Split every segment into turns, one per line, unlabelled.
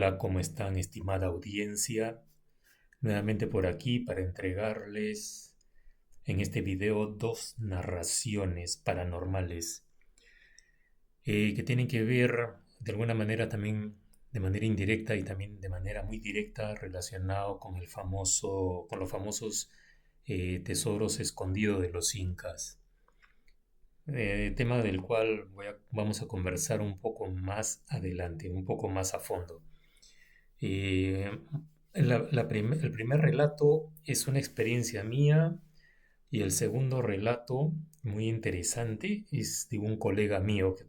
Hola, ¿cómo están, estimada audiencia? Nuevamente por aquí para entregarles en este video dos narraciones paranormales que tienen que ver de alguna manera también de manera indirecta y también de manera muy directa relacionado con con los famosos tesoros escondidos de los incas. Tema del cual vamos a conversar un poco más adelante, un poco más a fondo. Eh, el primer relato es una experiencia mía y el segundo relato, muy interesante, es de un colega mío que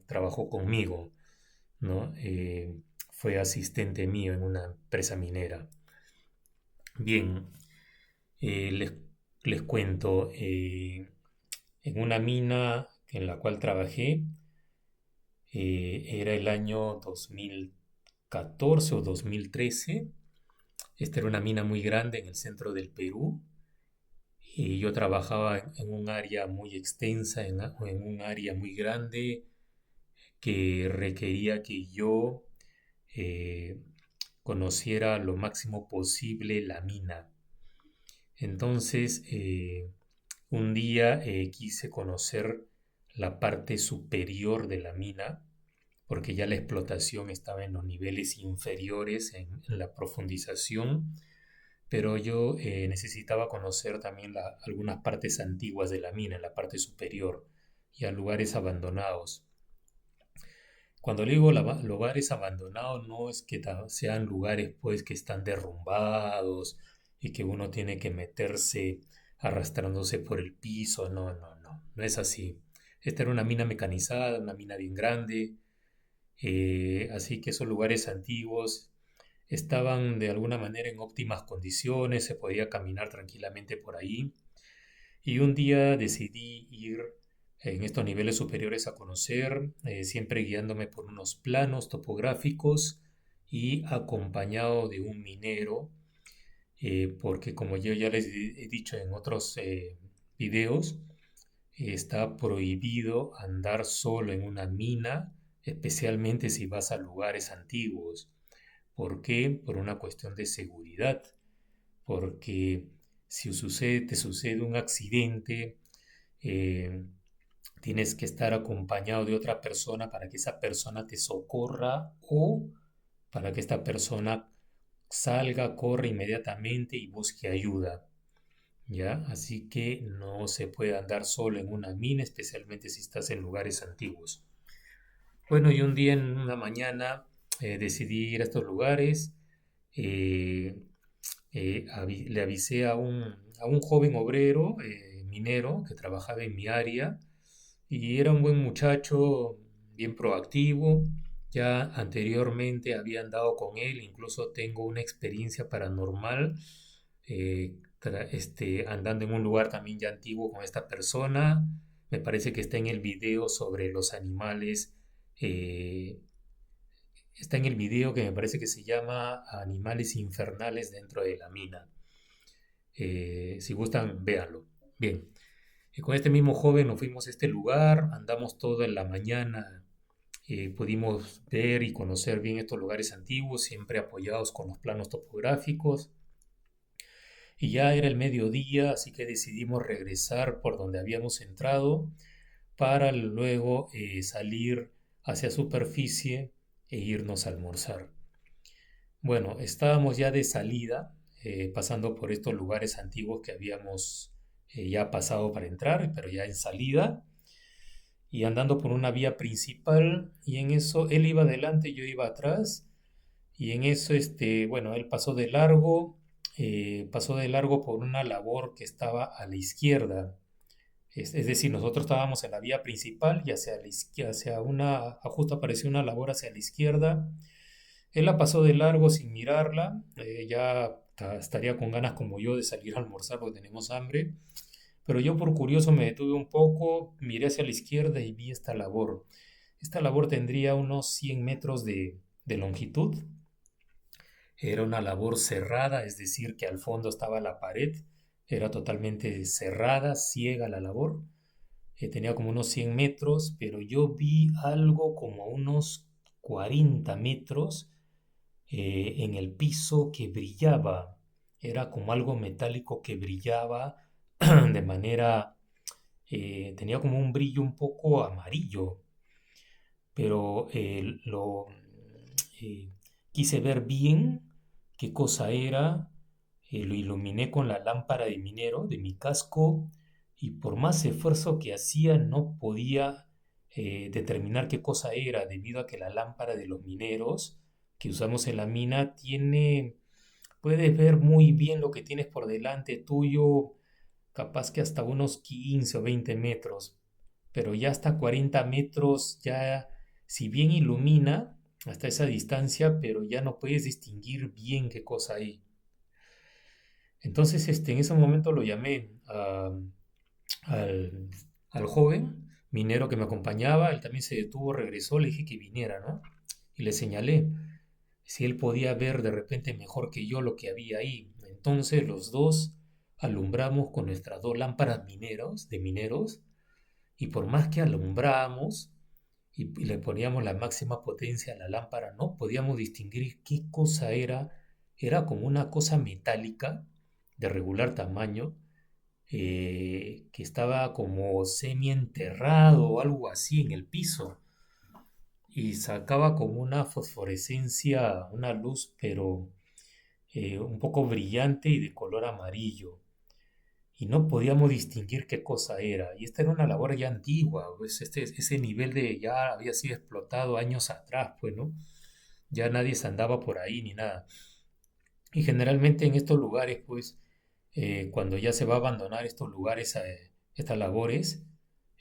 trabajó conmigo, ¿no? Fue asistente mío en una empresa minera. Bien, eh, les, les cuento, en una mina en la cual trabajé, era el año 2014 o 2013. Esta era una mina muy grande en el centro del Perú y yo trabajaba en un área muy extensa, en un área muy grande que requería que yo eh, conociera lo máximo posible la mina. Entonces, un día quise conocer la parte superior de la mina porque ya la explotación estaba en los niveles inferiores en la profundización, pero yo necesitaba conocer también algunas partes antiguas de la mina, en la parte superior, y a lugares abandonados. Cuando le digo lugares abandonados, no es que sean lugares pues que están derrumbados y que uno tiene que meterse arrastrándose por el piso, no es así. Esta era una mina mecanizada, una mina bien grande, así que esos lugares antiguos estaban de alguna manera en óptimas condiciones, se podía caminar tranquilamente por ahí. Y un día decidí ir en estos niveles superiores a conocer, siempre guiándome por unos planos topográficos y acompañado de un minero, porque como yo ya les he dicho en otros videos, está prohibido andar solo en una mina, especialmente si vas a lugares antiguos. ¿Por qué? Por una cuestión de seguridad. Porque si te sucede un accidente, eh, tienes que estar acompañado de otra persona para que esa persona te socorra o para que esta persona salga, corra inmediatamente y busque ayuda. ¿Ya? Así que no se puede andar solo en una mina, especialmente si estás en lugares antiguos. Bueno, y un día en una mañana decidí ir a estos lugares. eh, Le avisé a un joven obrero minero que trabajaba en mi área y era un buen muchacho, bien proactivo. Ya anteriormente había andado con él, incluso tengo una experiencia paranormal andando en un lugar también ya antiguo con esta persona. Me parece que está en el video sobre los animales. eh, Está en el video que me parece que se llama Animales Infernales dentro de la mina. Si gustan, véanlo. Bien, con este mismo joven nos fuimos a este lugar, andamos toda la mañana, pudimos ver y conocer bien estos lugares antiguos, siempre apoyados con los planos topográficos. Y ya era el mediodía, así que decidimos regresar por donde habíamos entrado para luego salir hacia superficie e irnos a almorzar. Bueno, estábamos ya de salida, pasando por estos lugares antiguos que habíamos ya pasado para entrar, pero ya en salida, y andando por una vía principal, y en eso él iba adelante, yo iba atrás, y en eso, bueno, él pasó de largo por una labor que estaba a la izquierda. Es decir, nosotros estábamos en la vía principal y hacia la izquierda, justo apareció una labor hacia la izquierda. Él la pasó de largo sin mirarla, ya estaría con ganas como yo de salir a almorzar porque tenemos hambre, pero yo por curioso me detuve un poco, miré hacia la izquierda y vi esta labor. Esta labor tendría unos 100 metros de longitud. Era una labor cerrada, es decir, que al fondo estaba la pared, era totalmente cerrada, ciega la labor. Tenía como unos 100 metros, pero yo vi algo como a unos 40 metros en el piso que brillaba. Era como algo metálico que brillaba de manera, tenía como un brillo un poco amarillo, pero eh, quise ver bien qué cosa era, lo iluminé con la lámpara de minero de mi casco y por más esfuerzo que hacía no podía determinar qué cosa era debido a que la lámpara de los mineros que usamos en la mina puedes ver muy bien lo que tienes por delante tuyo, capaz que hasta unos 15 o 20 metros, pero ya hasta 40 metros, ya si bien ilumina hasta esa distancia, pero ya no puedes distinguir bien qué cosa hay. Entonces, en ese momento lo llamé al, al joven minero que me acompañaba, él también se detuvo, regresó, le dije que viniera, ¿no? Y le señalé si él podía ver de repente mejor que yo lo que había ahí. Entonces los dos alumbramos con nuestras dos lámparas de mineros, y por más que alumbramos y le poníamos la máxima potencia a la lámpara, no podíamos distinguir qué cosa era. Era como una cosa metálica de regular tamaño, que estaba como semi enterrado o algo así en el piso y sacaba como una fosforescencia, una luz, pero un poco brillante y de color amarillo. Y no podíamos distinguir qué cosa era. Y esta era una labor ya antigua, pues ese nivel de ya había sido explotado años atrás, pues, ¿no? Ya nadie se andaba por ahí ni nada. Y generalmente en estos lugares, pues, cuando ya se va a abandonar estos lugares, estas labores,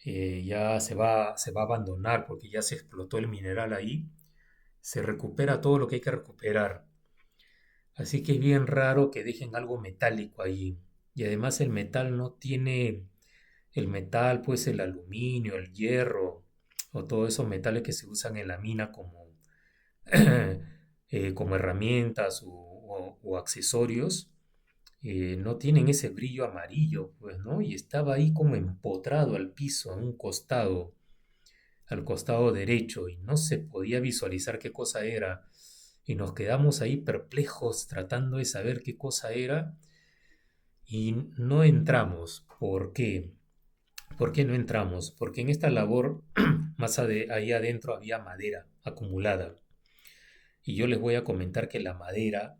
ya se va a abandonar porque ya se explotó el mineral ahí, se recupera todo lo que hay que recuperar. Así que es bien raro que dejen algo metálico allí. Y además el metal no tiene, el metal, pues el aluminio, el hierro, o todos esos metales que se usan en la mina como, como herramientas o accesorios, no tienen ese brillo amarillo, pues, ¿no? Y estaba ahí como empotrado al piso, en un costado, al costado derecho, y no se podía visualizar qué cosa era. Y nos quedamos ahí perplejos tratando de saber qué cosa era y no entramos. ¿Por qué? ¿Por qué no entramos? Porque en esta labor, ahí adentro había madera acumulada. Y yo les voy a comentar que la madera,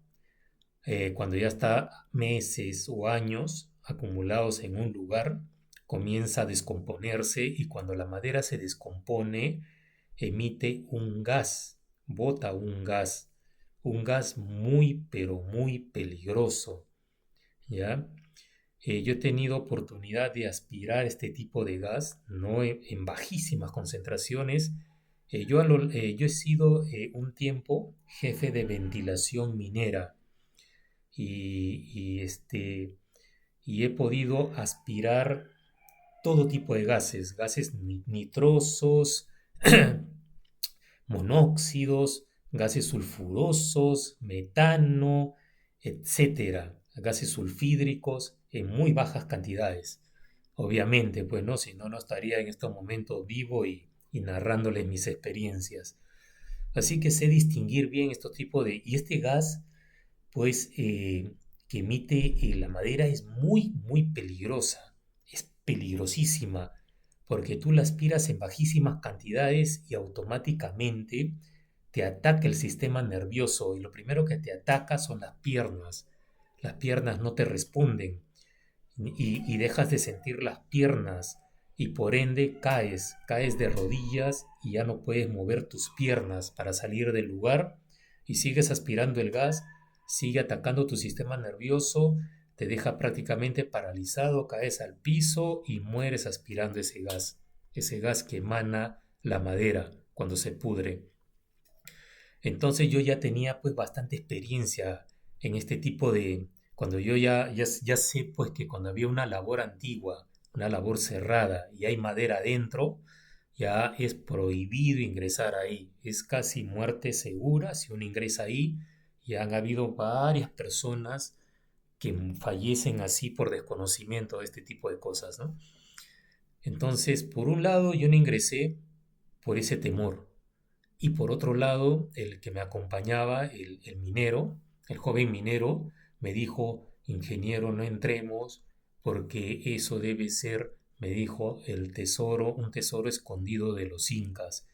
cuando ya está meses o años acumulados en un lugar, comienza a descomponerse y cuando la madera se descompone, emite un gas, bota un gas muy, pero muy peligroso, ¿ya? Yo he tenido oportunidad de aspirar este tipo de gas, no en bajísimas concentraciones. Yo he sido un tiempo jefe de ventilación minera y he podido aspirar todo tipo de gases, gases nitrosos, monóxidos, gases sulfurosos, metano, etcétera, gases sulfídricos en muy bajas cantidades. Obviamente, pues no, si no, no estaría en estos momentos vivo y narrándoles mis experiencias. Así que sé distinguir bien estos tipos de... Y este gas, pues, que emite la madera es muy, muy peligrosa. Es peligrosísima porque tú la aspiras en bajísimas cantidades y automáticamente te ataca el sistema nervioso y lo primero que te ataca son las piernas. Las piernas no te responden y dejas de sentir las piernas y por ende caes de rodillas y ya no puedes mover tus piernas para salir del lugar y sigues aspirando el gas, sigue atacando tu sistema nervioso, te deja prácticamente paralizado, caes al piso y mueres aspirando ese gas que emana la madera cuando se pudre. Entonces yo ya tenía pues bastante experiencia en este tipo de, cuando yo ya sé pues que cuando había una labor antigua, una labor cerrada y hay madera adentro, ya es prohibido ingresar ahí. Es casi muerte segura si uno ingresa ahí. Ya han habido varias personas que fallecen así por desconocimiento de este tipo de cosas, ¿no? Entonces, por un lado, yo no ingresé por ese temor. Y por otro lado, el que me acompañaba, el minero, el joven minero, me dijo, ingeniero, no entremos porque eso debe ser, me dijo, el tesoro, un tesoro escondido de los incas.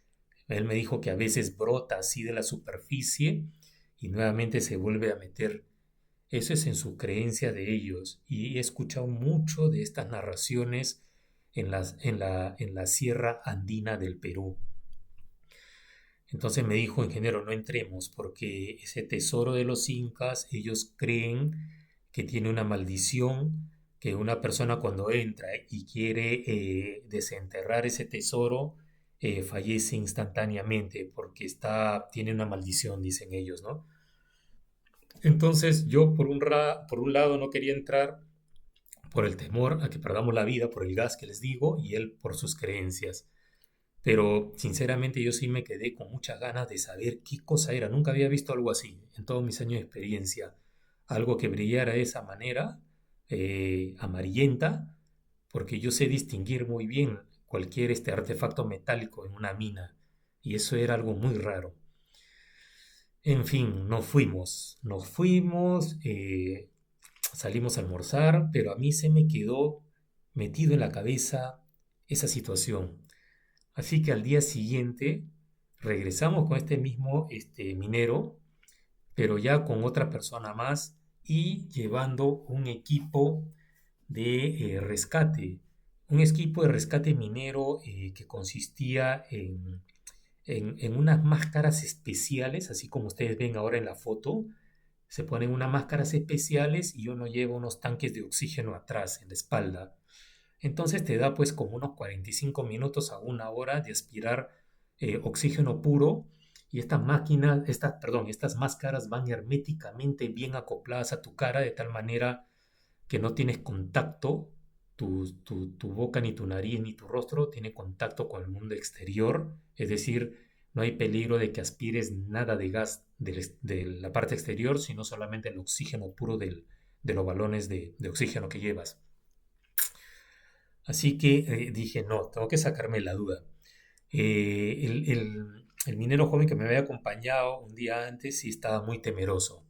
Él me dijo que a veces brota así de la superficie y nuevamente se vuelve a meter. Eso es en su creencia de ellos. Y he escuchado mucho de estas narraciones en la sierra andina del Perú. Entonces me dijo, ingeniero, no entremos porque ese tesoro de los incas, ellos creen que tiene una maldición, que una persona cuando entra y quiere desenterrar ese tesoro, fallece instantáneamente porque tiene una maldición, dicen ellos, ¿no? Entonces yo por un lado no quería entrar por el temor a que perdamos la vida, por el gas que les digo, y él por sus creencias. Pero sinceramente yo sí me quedé con muchas ganas de saber qué cosa era. Nunca había visto algo así en todos mis años de experiencia. Algo que brillara de esa manera, amarillenta, porque yo sé distinguir muy bien cualquier artefacto metálico en una mina. Y eso era algo muy raro. En fin, nos fuimos, salimos a almorzar, pero a mí se me quedó metido en la cabeza esa situación. Así que al día siguiente regresamos con este mismo minero, pero ya con otra persona más y llevando un equipo de rescate. Un equipo de rescate minero que consistía en unas máscaras especiales, así como ustedes ven ahora en la foto. Se ponen unas máscaras especiales y uno lleva unos tanques de oxígeno atrás en la espalda. Entonces te da pues como unos 45 minutos a una hora de aspirar oxígeno puro y estas máscaras van herméticamente bien acopladas a tu cara de tal manera que no tienes contacto, tu boca ni tu nariz ni tu rostro tiene contacto con el mundo exterior, es decir, no hay peligro de que aspires nada de gas de la parte exterior, sino solamente el oxígeno puro de los balones de oxígeno que llevas. Así que dije, no, tengo que sacarme la duda. El minero joven que me había acompañado un día antes sí estaba muy temeroso,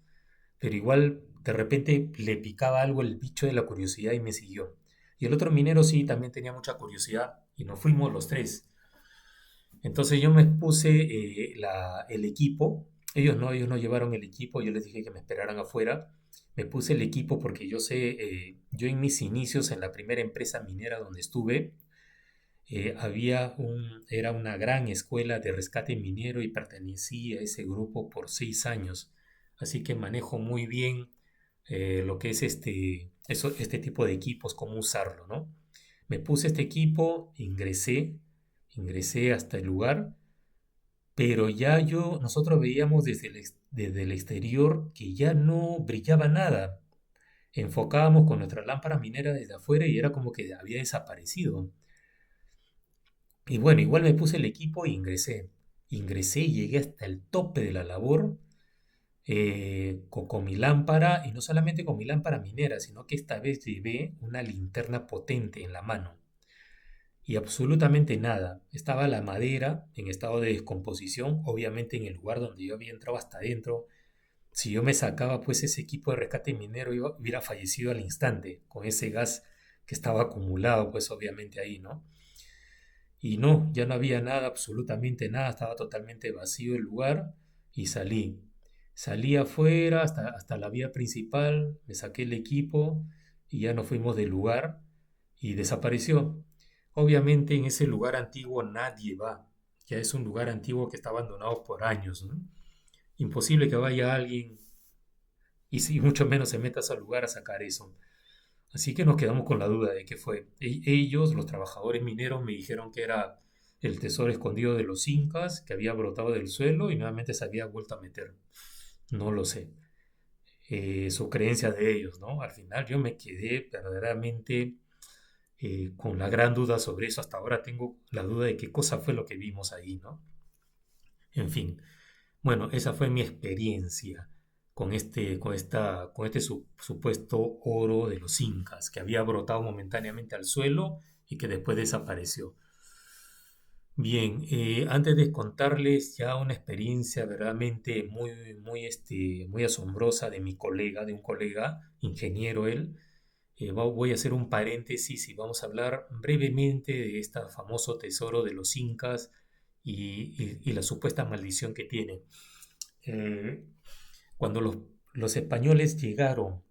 pero igual de repente le picaba algo el bicho de la curiosidad y me siguió. Y el otro minero sí también tenía mucha curiosidad y nos fuimos los tres. Entonces yo me puse el equipo, ellos no llevaron el equipo, yo les dije que me esperaran afuera. Me puse el equipo porque yo sé, yo en mis inicios en la primera empresa minera donde estuve, era una gran escuela de rescate minero y pertenecí a ese grupo por 6 años. Así que manejo muy bien lo que es este tipo de equipos, cómo usarlo, ¿no? Me puse este equipo, ingresé hasta el lugar, pero nosotros veíamos desde el exterior que ya no brillaba nada. Enfocábamos con nuestra lámpara minera desde afuera y era como que había desaparecido. Y bueno, igual me puse el equipo e ingresé. Ingresé y llegué hasta el tope de la labor con mi lámpara, y no solamente con mi lámpara minera, sino que esta vez llevé una linterna potente en la mano. Y absolutamente nada. Estaba la madera en estado de descomposición, obviamente en el lugar donde yo había entrado hasta adentro. Si yo me sacaba pues ese equipo de rescate minero, hubiera fallecido al instante, con ese gas que estaba acumulado pues obviamente ahí, ¿no? Y no, ya no había nada, absolutamente nada, estaba totalmente vacío el lugar y salí. Salí afuera hasta la vía principal, me saqué el equipo y ya nos fuimos del lugar y desapareció. Obviamente en ese lugar antiguo nadie va, ya es un lugar antiguo que está abandonado por años, ¿no? Imposible que vaya alguien y si mucho menos se meta a ese lugar a sacar eso. Así que nos quedamos con la duda de qué fue. Ellos, los trabajadores mineros, me dijeron que era el tesoro escondido de los incas, que había brotado del suelo y nuevamente se había vuelto a meter. No lo sé. Su creencia de ellos, ¿no? Al final yo me quedé verdaderamente con la gran duda sobre eso. Hasta ahora tengo la duda de qué cosa fue lo que vimos ahí, ¿no? En fin, bueno, esa fue mi experiencia con este supuesto oro de los incas, que había brotado momentáneamente al suelo y que después desapareció. Bien, antes de contarles ya una experiencia verdaderamente muy asombrosa de mi colega, de un colega, ingeniero él, voy a hacer un paréntesis y vamos a hablar brevemente de este famoso tesoro de los incas y la supuesta maldición que tiene. Eh, Cuando los españoles llegaron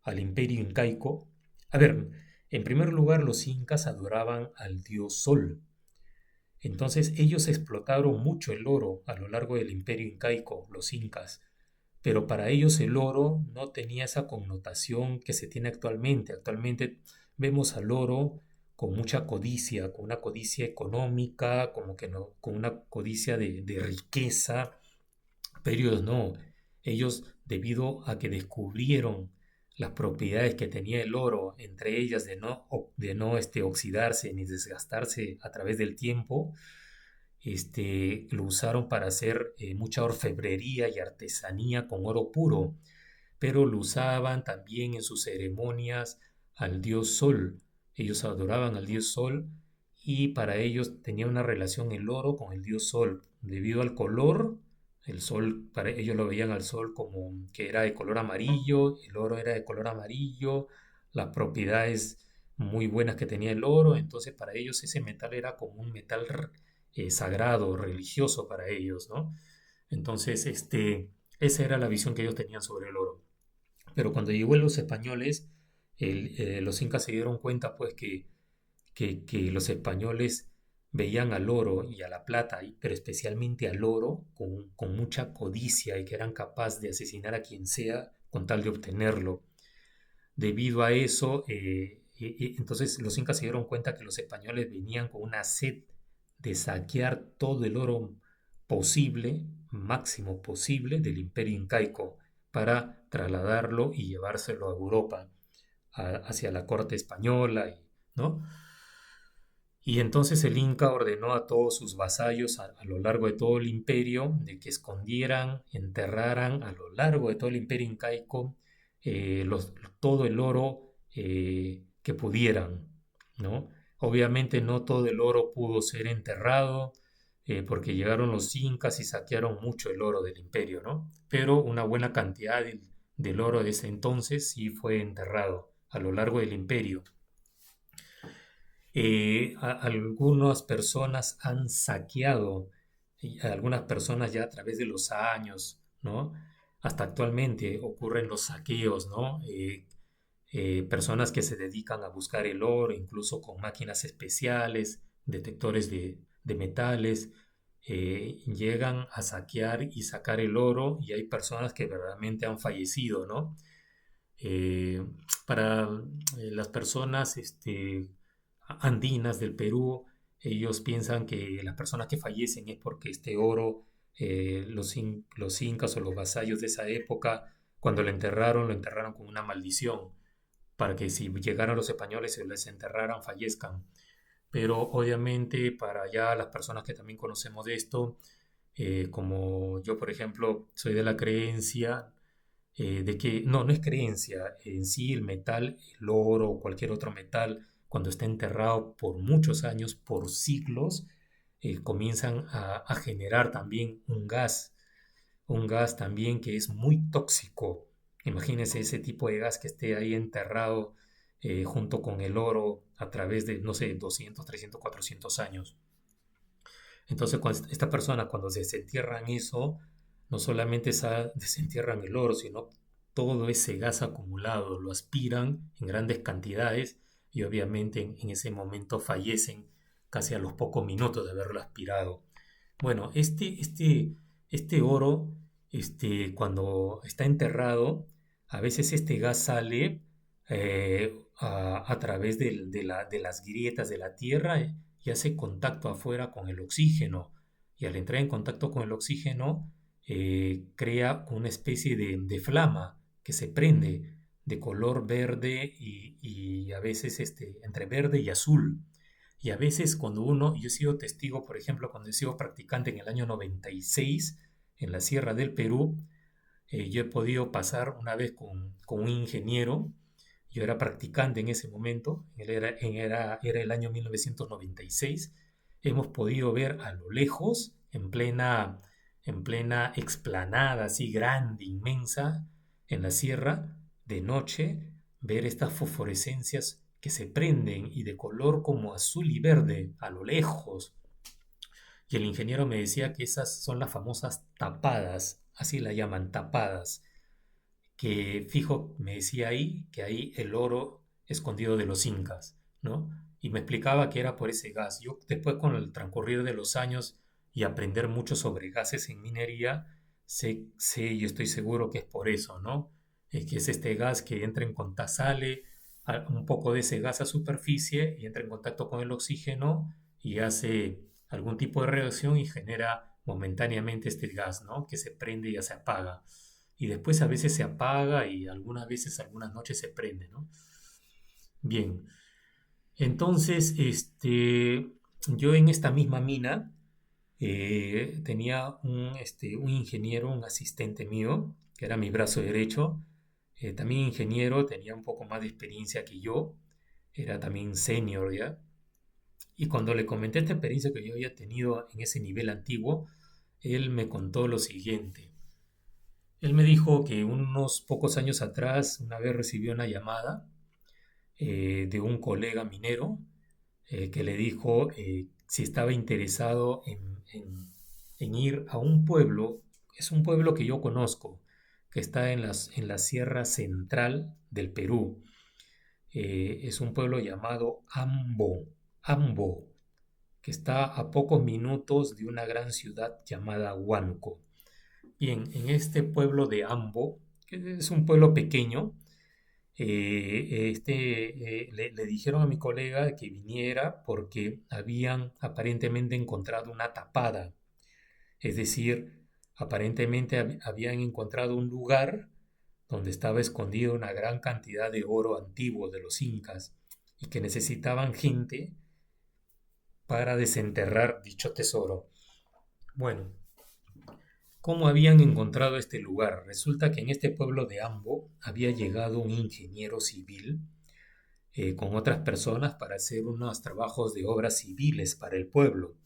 al imperio incaico, a ver, en primer lugar los incas adoraban al dios Sol. Entonces ellos explotaron mucho el oro a lo largo del imperio incaico, los incas, pero para ellos el oro no tenía esa connotación que se tiene actualmente. Actualmente vemos al oro con mucha codicia, con una codicia económica, como que no, con una codicia de riqueza, pero ellos no. Ellos, debido a que descubrieron las propiedades que tenía el oro, entre ellas de no oxidarse ni desgastarse a través del tiempo, lo usaron para hacer mucha orfebrería y artesanía con oro puro, pero lo usaban también en sus ceremonias al dios Sol. Ellos adoraban al dios Sol y para ellos tenía una relación el oro con el dios Sol. Debido al color, el sol, para ellos lo veían al sol como que era de color amarillo, el oro era de color amarillo, las propiedades muy buenas que tenía el oro, entonces para ellos ese metal era como un metal sagrado, religioso para ellos, ¿no? Entonces, esa era la visión que ellos tenían sobre el oro. Pero cuando llegó los españoles, los incas se dieron cuenta, pues, que los españoles veían al oro y a la plata, pero especialmente al oro, con mucha codicia y que eran capaces de asesinar a quien sea con tal de obtenerlo. Debido a eso, entonces los incas se dieron cuenta que los españoles venían con una sed de saquear todo el oro posible, máximo posible, del imperio incaico para trasladarlo y llevárselo a Europa, hacia la corte española, ¿no? Y entonces el Inca ordenó a todos sus vasallos a lo largo de todo el imperio de que escondieran, enterraran a lo largo de todo el imperio incaico todo el oro que pudieran, ¿no? Obviamente no todo el oro pudo ser enterrado porque llegaron los incas y saquearon mucho el oro del imperio, ¿no? Pero una buena cantidad del oro de ese entonces sí fue enterrado a lo largo del imperio. Algunas personas han saqueado, y algunas personas ya a través de los años, ¿no? Hasta actualmente ocurren los saqueos, ¿no? Personas que se dedican a buscar el oro, incluso con máquinas especiales, detectores de metales, llegan a saquear y sacar el oro y hay personas que verdaderamente han fallecido, ¿no? Eh, para las personas andinas del Perú, ellos piensan que las personas que fallecen es porque este oro, los incas o los vasallos de esa época, cuando lo enterraron con una maldición, para que si llegaran los españoles y les enterraran, fallezcan. Pero obviamente para ya las personas que también conocemos de esto, como yo por ejemplo, soy de la creencia de que no es creencia en sí el metal, el oro o cualquier otro metal, cuando está enterrado por muchos años, por siglos, comienzan a generar también un gas también que es muy tóxico. Imagínense ese tipo de gas que esté ahí enterrado junto con el oro a través de, no sé, 200, 300, 400 años. Entonces, esta persona, cuando se desentierran eso, no solamente desentierran el oro, sino todo ese gas acumulado, lo aspiran en grandes cantidades y obviamente en ese momento fallecen casi a los pocos minutos de haberlo aspirado. Bueno, este oro, cuando está enterrado, a veces este gas sale a través de las grietas de la tierra y hace contacto afuera con el oxígeno. Y al entrar en contacto con el oxígeno, crea una especie de flama que se prende de color verde y a veces entre verde y azul. Y a veces yo he sido testigo, por ejemplo, cuando he sido practicante en el año 96 en la Sierra del Perú, yo he podido pasar una vez con un ingeniero, yo era practicante en ese momento, era el año 1996, hemos podido ver a lo lejos, en plena explanada así grande, inmensa, en la sierra, de noche, ver estas fosforescencias que se prenden y de color como azul y verde a lo lejos. Y el ingeniero me decía que esas son las famosas tapadas, así la llaman, tapadas, que fijo, me decía ahí, que ahí el oro escondido de los incas, ¿no? Y me explicaba que era por ese gas. Yo después con el transcurrir de los años y aprender mucho sobre gases en minería, sé y estoy seguro que es por eso, ¿no? Que es este gas que entra en contacto, sale un poco de ese gas a superficie y entra en contacto con el oxígeno y hace algún tipo de reacción y genera momentáneamente este gas, ¿no? Que se prende y ya se apaga y después a veces se apaga y algunas veces, algunas noches se prende, ¿no? Bien, entonces, yo en esta misma mina tenía un ingeniero, un asistente mío, que era mi brazo derecho, también ingeniero, tenía un poco más de experiencia que yo, era también senior ya, y cuando le comenté esta experiencia que yo había tenido en ese nivel antiguo, él me contó lo siguiente. Él me dijo que unos pocos años atrás, una vez recibió una llamada de un colega minero que le dijo si estaba interesado en ir a un pueblo, es un pueblo que yo conozco, que está en la sierra central del Perú. Es un pueblo llamado Ambo, que está a pocos minutos de una gran ciudad llamada Huánuco. Bien, en este pueblo de Ambo, que es un pueblo pequeño, le dijeron a mi colega que viniera porque habían aparentemente encontrado una tapada, es decir, aparentemente habían encontrado un lugar donde estaba escondido una gran cantidad de oro antiguo de los incas y que necesitaban gente para desenterrar dicho tesoro. Bueno, ¿cómo habían encontrado este lugar? Resulta que en este pueblo de Ambo había llegado un ingeniero civil con otras personas para hacer unos trabajos de obras civiles para el pueblo.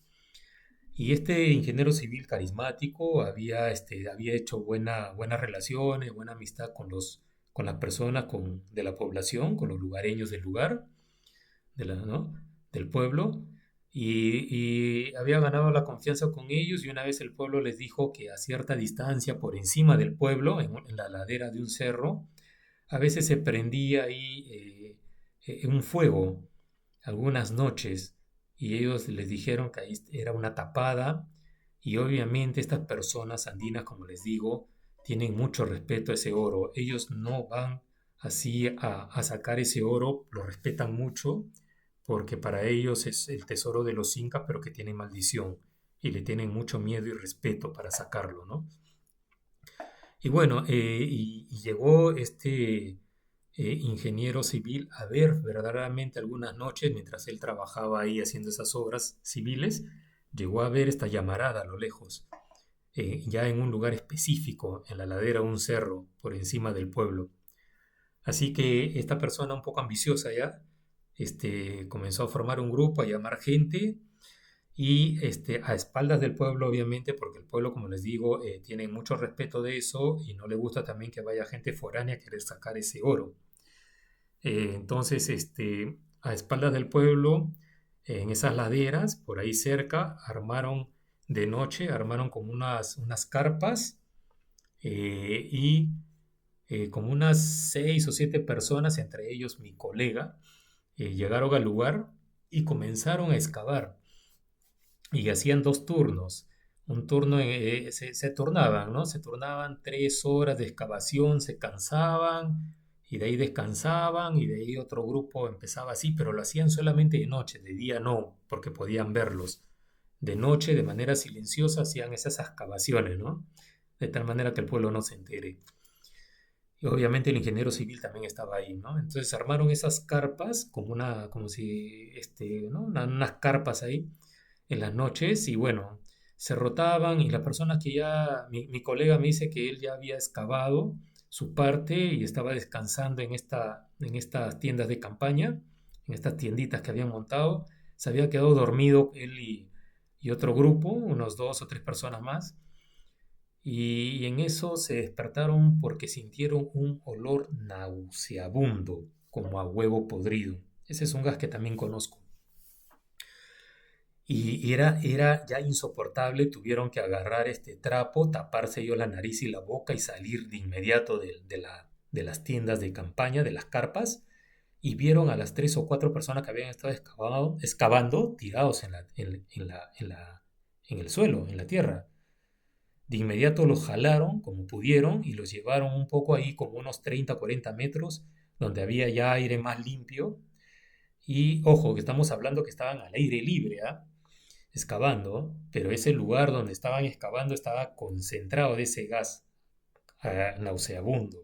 Y este ingeniero civil carismático había hecho buenas relaciones, buena amistad con las personas de la población, con los lugareños del lugar, ¿no? Del pueblo, y había ganado la confianza con ellos y una vez el pueblo les dijo que a cierta distancia por encima del pueblo, en la ladera de un cerro, a veces se prendía ahí un fuego algunas noches y ellos les dijeron que ahí era una tapada y obviamente estas personas andinas, como les digo, tienen mucho respeto a ese oro. Ellos no van así a sacar ese oro, lo respetan mucho porque para ellos es el tesoro de los incas, pero que tiene maldición y le tienen mucho miedo y respeto para sacarlo, ¿no? Y bueno, y llegó este ingeniero civil a ver verdaderamente algunas noches, mientras él trabajaba ahí haciendo esas obras civiles, llegó a ver esta llamarada a lo lejos, ya en un lugar específico, en la ladera de un cerro, por encima del pueblo. Así que esta persona un poco ambiciosa ya, comenzó a formar un grupo, a llamar gente y a espaldas del pueblo, obviamente, porque el pueblo, como les digo, tiene mucho respeto de eso y no le gusta también que vaya gente foránea a querer sacar ese oro. Entonces, a espaldas del pueblo, en esas laderas, por ahí cerca, armaron de noche, armaron como unas carpas y como unas 6 o 7 personas, entre ellos mi colega, llegaron al lugar y comenzaron a excavar y hacían 2 turnos. Un turno se turnaban, ¿no? Se turnaban 3 horas de excavación, se cansaban y de ahí descansaban y de ahí otro grupo empezaba así, pero lo hacían solamente de noche, de día no, porque podían verlos. De noche, de manera silenciosa, hacían esas excavaciones, ¿no? De tal manera que el pueblo no se entere. Y obviamente el ingeniero civil también estaba ahí, ¿no? Entonces armaron esas carpas como si, ¿no? Unas carpas ahí en las noches y bueno, se rotaban y las personas que ya, mi colega me dice que él ya había excavado su parte y estaba descansando en estas tiendas de campaña, en estas tienditas que habían montado, se había quedado dormido él y otro grupo, unos dos o tres personas más, y en eso se despertaron porque sintieron un olor nauseabundo, como a huevo podrido. Ese es un gas que también conozco. Y era ya insoportable, tuvieron que agarrar este trapo, taparse ellos la nariz y la boca y salir de inmediato de las tiendas de campaña, de las carpas, y vieron a las tres o cuatro personas que habían estado excavando tirados en el suelo, en la tierra. De inmediato los jalaron como pudieron y los llevaron un poco ahí, como unos 30 o 40 metros, donde había ya aire más limpio. Y ojo, que estamos hablando que estaban al aire libre, ¿ah? Excavando, pero ese lugar donde estaban excavando estaba concentrado de ese gas nauseabundo.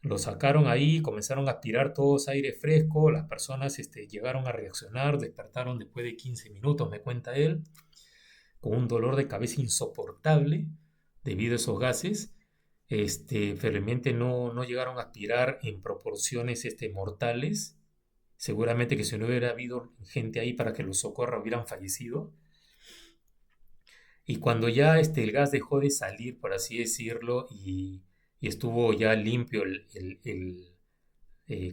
Lo sacaron ahí, comenzaron a aspirar todos aire fresco, las personas llegaron a reaccionar, despertaron después de 15 minutos, me cuenta él, con un dolor de cabeza insoportable debido a esos gases. Felizmente no llegaron a aspirar en proporciones mortales. Seguramente que si no hubiera habido gente ahí para que los socorra hubieran fallecido. Y cuando ya el gas dejó de salir, por así decirlo, y estuvo ya limpio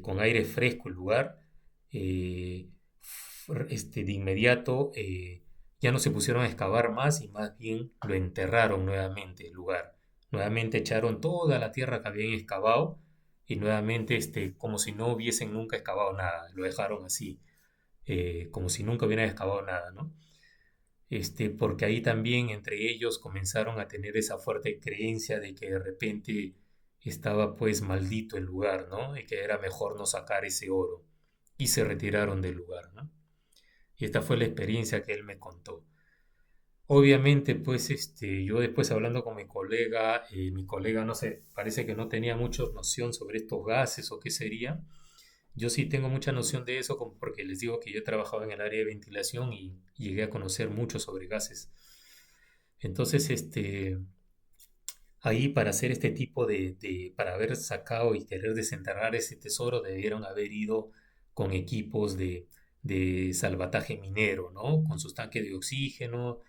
con aire fresco el lugar, de inmediato ya no se pusieron a excavar más y más bien lo enterraron nuevamente el lugar. Nuevamente echaron toda la tierra que habían excavado y nuevamente como si no hubiesen nunca excavado nada. Lo dejaron así, como si nunca hubieran excavado nada, ¿no? Porque ahí también entre ellos comenzaron a tener esa fuerte creencia de que de repente estaba pues maldito el lugar, ¿no? Y que era mejor no sacar ese oro. Y se retiraron del lugar, ¿no? Y esta fue la experiencia que él me contó. Obviamente, pues, yo después hablando con mi colega, no sé, parece que no tenía mucha noción sobre estos gases o qué sería. Yo sí tengo mucha noción de eso, porque les digo que yo he trabajado en el área de ventilación y llegué a conocer mucho sobre gases. Entonces, ahí para hacer este tipo para haber sacado y querer desenterrar ese tesoro, debieron haber ido con equipos de salvataje minero, ¿no? Con sus tanques de oxígeno,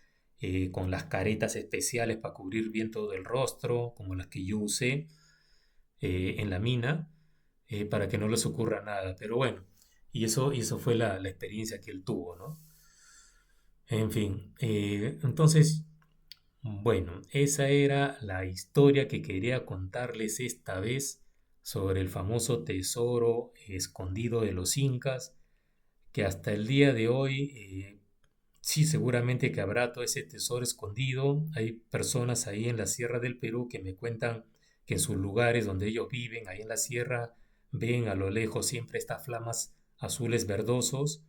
con las caretas especiales para cubrir bien todo el rostro, como las que yo usé en la mina, para que no les ocurra nada. Pero bueno, y eso fue la experiencia que él tuvo, ¿no? En fin, entonces, bueno, esa era la historia que quería contarles esta vez sobre el famoso tesoro escondido de los incas, que hasta el día de hoy, sí, seguramente que habrá todo ese tesoro escondido. Hay personas ahí en la sierra del Perú que me cuentan que en sus lugares donde ellos viven, ahí en la sierra, ven a lo lejos siempre estas flamas azules verdosos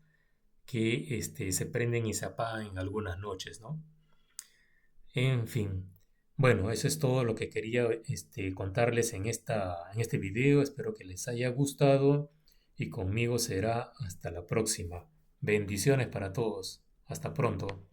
que se prenden y se apagan en algunas noches, ¿no? En fin, bueno, eso es todo lo que quería contarles en este video. Espero que les haya gustado y conmigo será hasta la próxima. Bendiciones para todos. Hasta pronto.